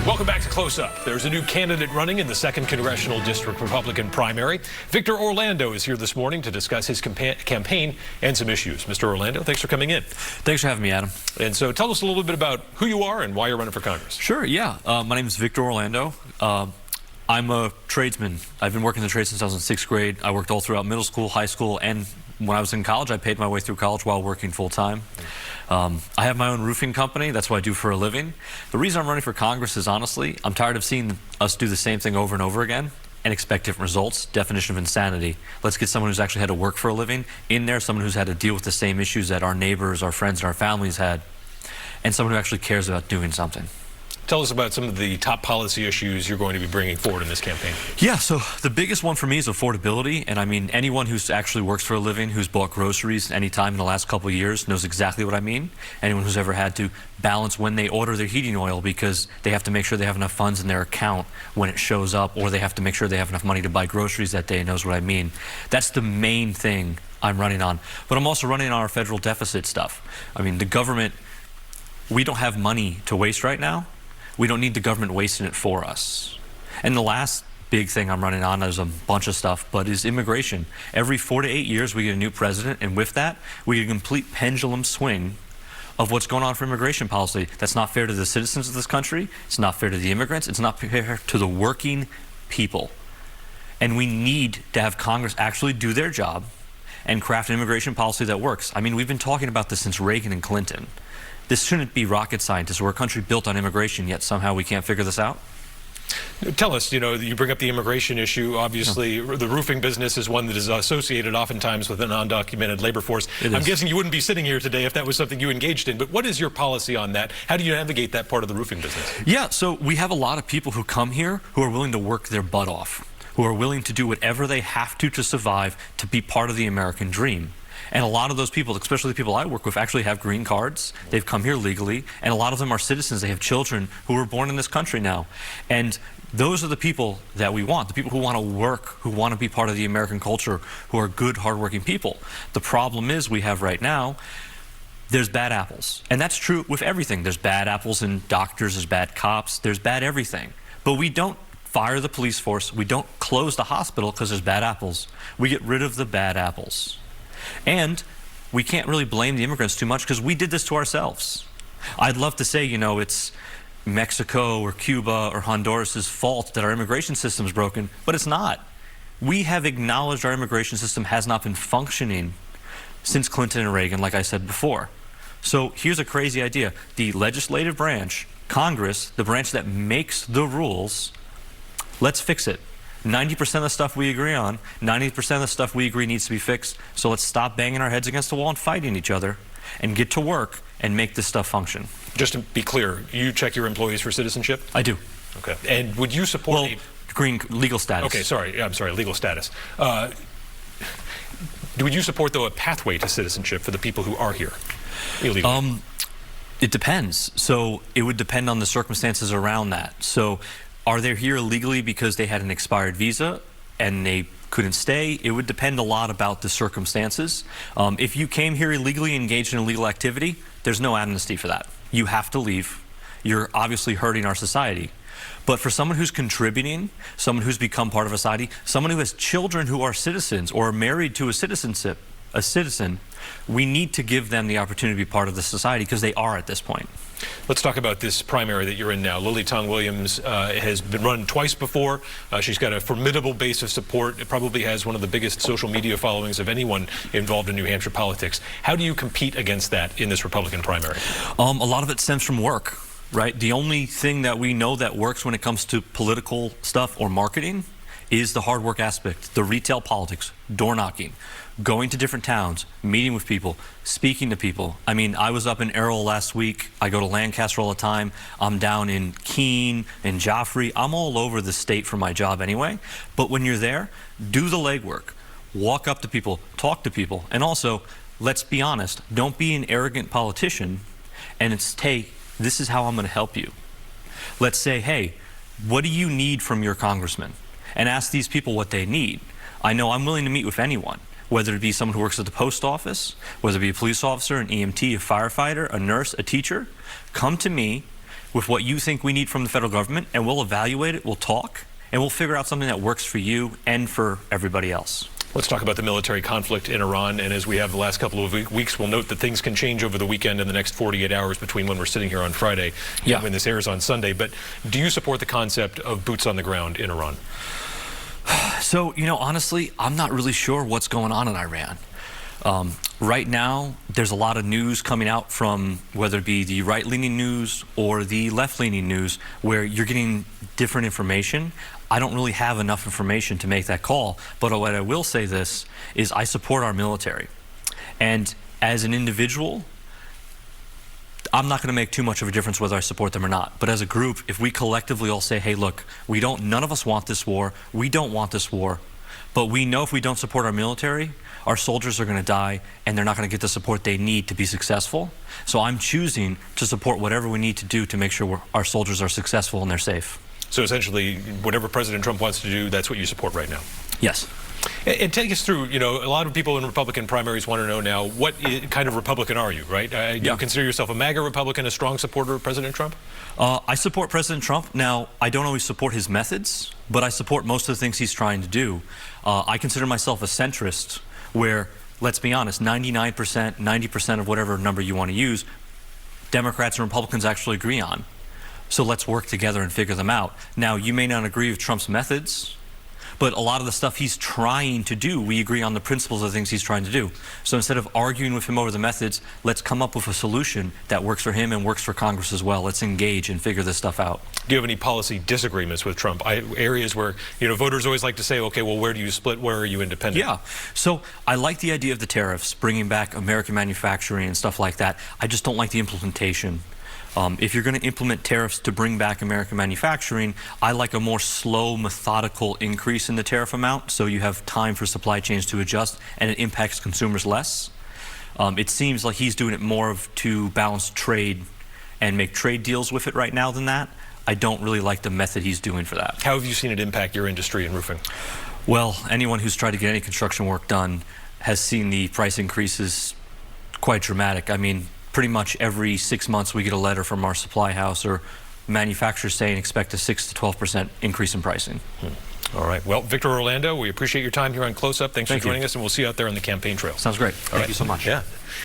Welcome back to Close Up. There's a new candidate running in the 2nd Congressional District Republican primary. Victor Orlando is here this morning to discuss his campaign and some issues. Mr. Orlando, thanks for coming in. Thanks for having me, Adam. And so tell us a little bit about who you are and why you're running for Congress. Sure, yeah. My name is Victor Orlando. I'm a tradesman. I've been working in the trade since I was in 6th grade. I worked all throughout middle school, high school, and when I was in college, I paid my way through college while working full-time. I have my own roofing company. That's what I do for a living. The reason I'm running for Congress is, honestly, I'm tired of seeing us do the same thing over and over again and expect different results. Definition of insanity. Let's get someone who's actually had to work for a living in there, someone who's had to deal with the same issues that our neighbors, our friends, and our families had, and someone who actually cares about doing something. Tell us about some of the top policy issues you're going to be bringing forward in this campaign. Yeah, so the biggest one for me is affordability. And I mean, anyone who's actually works for a living, who's bought groceries any time in the last couple of years knows exactly what I mean. Anyone who's ever had to balance when they order their heating oil because they have to make sure they have enough funds in their account when it shows up, or they have to make sure they have enough money to buy groceries that day, knows what I mean. That's the main thing I'm running on. But I'm also running on our federal deficit stuff. I mean, the government, we don't have money to waste right now. We don't need the government wasting it for us. And the last big thing I'm running on, there's a bunch of stuff, but is immigration. Every 4 to 8 years we get a new president, and with that, we get a complete pendulum swing of what's going on for immigration policy. That's not fair to the citizens of this country. It's not fair to the immigrants. It's not fair to the working people. And we need to have Congress actually do their job and craft an immigration policy that works. I mean, we've been talking about this since Reagan and Clinton. This shouldn't be rocket scientists. We're a country built on immigration, yet somehow we can't figure this out. Tell us, you know, you bring up the immigration issue. Obviously, the roofing business is one that is associated oftentimes with an undocumented labor force. I'm guessing you wouldn't be sitting here today if that was something you engaged in. But what is your policy on that? How do you navigate that part of the roofing business? Yeah, so we have a lot of people who come here who are willing to work their butt off, who are willing to do whatever they have to survive, to be part of the American dream. And a lot of those people, especially the people I work with, actually have green cards. They've come here legally, and a lot of them are citizens. They have children who were born in this country now. And those are the people that we want, the people who want to work, who want to be part of the American culture, who are good, hardworking people. The problem is we have right now, there's bad apples. And that's true with everything. There's bad apples in doctors, there's bad cops, there's bad everything. But we don't fire the police force, we don't close the hospital because there's bad apples. We get rid of the bad apples. And we can't really blame the immigrants too much because we did this to ourselves. I'd love to say, you know, it's Mexico or Cuba or Honduras's fault that our immigration system is broken, but it's not. We have acknowledged our immigration system has not been functioning since Clinton and Reagan, like I said before. So here's a crazy idea. The legislative branch, Congress, the branch that makes the rules, let's fix it. 90% of the stuff we agree on, 90% of the stuff we agree needs to be fixed. So let's stop banging our heads against the wall and fighting each other and get to work and make this stuff function. Just to be clear, you check your employees for citizenship? I do. Okay. And would you support green legal status? Okay, sorry. I'm sorry, legal status. Would you support, though, a pathway to citizenship for the people who are here illegally? It depends. So it would depend on the circumstances around that. So are they here illegally because they had an expired visa and they couldn't stay? It would depend a lot about the circumstances. If you came here illegally, engaged in illegal activity, there's no amnesty for that. You have to leave. You're obviously hurting our society. But for someone who's contributing, someone who's become part of a society, someone who has children who are citizens or are married to a citizen, we need to give them the opportunity to be part of the society because they are at this point. Let's talk about this primary that you're in now. Lily Tang Williams has been run twice before. She's got a formidable base of support. It probably has one of the biggest social media followings of anyone involved in New Hampshire politics. How do you compete against that in this Republican primary? A lot of it stems from work, right? The only thing that we know that works when it comes to political stuff or marketing is the hard work aspect, the retail politics, door knocking, going to different towns, meeting with people, speaking to people. I mean, I was up in Errol last week. I go to Lancaster all the time. I'm down in Keene and Joffrey. I'm all over the state for my job anyway. But when you're there, do the legwork. Walk up to people, talk to people. And also, let's be honest, don't be an arrogant politician and it's, hey, this is how I'm going to help you. Let's say, hey, what do you need from your congressman? And ask these people what they need. I know I'm willing to meet with anyone, whether it be someone who works at the post office, whether it be a police officer, an EMT, a firefighter, a nurse, a teacher. Come to me, with what you think we need from the federal government, and we'll evaluate it, we'll talk, and we'll figure out something that works for you and for everybody else. Let's talk about the military conflict in Iran, and as we have the last couple of weeks, we'll note that things can change over the weekend in the next 48 hours between when we're sitting here on Friday and when this airs on Sunday. But do you support the concept of boots on the ground in Iran? So, you know, honestly, I'm not really sure what's going on in Iran. Right now, there's a lot of news coming out from whether it be the right-leaning news or the left-leaning news where you're getting different information. I don't really have enough information to make that call, but what I will say this is I support our military. And as an individual, I'm not going to make too much of a difference whether I support them or not. But as a group, if we collectively all say, hey, look, none of us want this war, we don't want this war, but we know if we don't support our military, our soldiers are going to die and they're not going to get the support they need to be successful. So I'm choosing to support whatever we need to do to make sure our soldiers are successful and they're safe. So essentially, whatever President Trump wants to do, that's what you support right now? Yes. And take us through, you know, a lot of people in Republican primaries want to know now, what kind of Republican are you, right? You consider yourself a MAGA Republican, a strong supporter of President Trump? I support President Trump. Now, I don't always support his methods, but I support most of the things he's trying to do. I consider myself a centrist, where, let's be honest, 99%, 90% of whatever number you want to use, Democrats and Republicans actually agree on. So let's work together and figure them out. Now, you may not agree with Trump's methods, but a lot of the stuff he's trying to do, we agree on the principles of the things he's trying to do. So instead of arguing with him over the methods, let's come up with a solution that works for him and works for Congress as well. Let's engage and figure this stuff out. Do you have any policy disagreements with Trump? Areas where, you know, voters always like to say, okay, well, where do you split? Where are you independent? Yeah. So I like the idea of the tariffs, bringing back American manufacturing and stuff like that. I just don't like the implementation. If you're going to implement tariffs to bring back American manufacturing, I like a more slow, methodical increase in the tariff amount so you have time for supply chains to adjust and it impacts consumers less. It seems like he's doing it more to balance trade and make trade deals with it right now than that. I don't really like the method he's doing for that. How have you seen it impact your industry in roofing? Well, anyone who's tried to get any construction work done has seen the price increases quite dramatic. I mean, pretty much every 6 months we get a letter from our supply house or manufacturers saying expect a 6 to 12% increase in pricing. All right. Well, Victor Orlando, we appreciate your time here on Close Up. Thanks for joining us, and we'll see you out there on the campaign trail. Sounds great. Thank you so much. Yeah.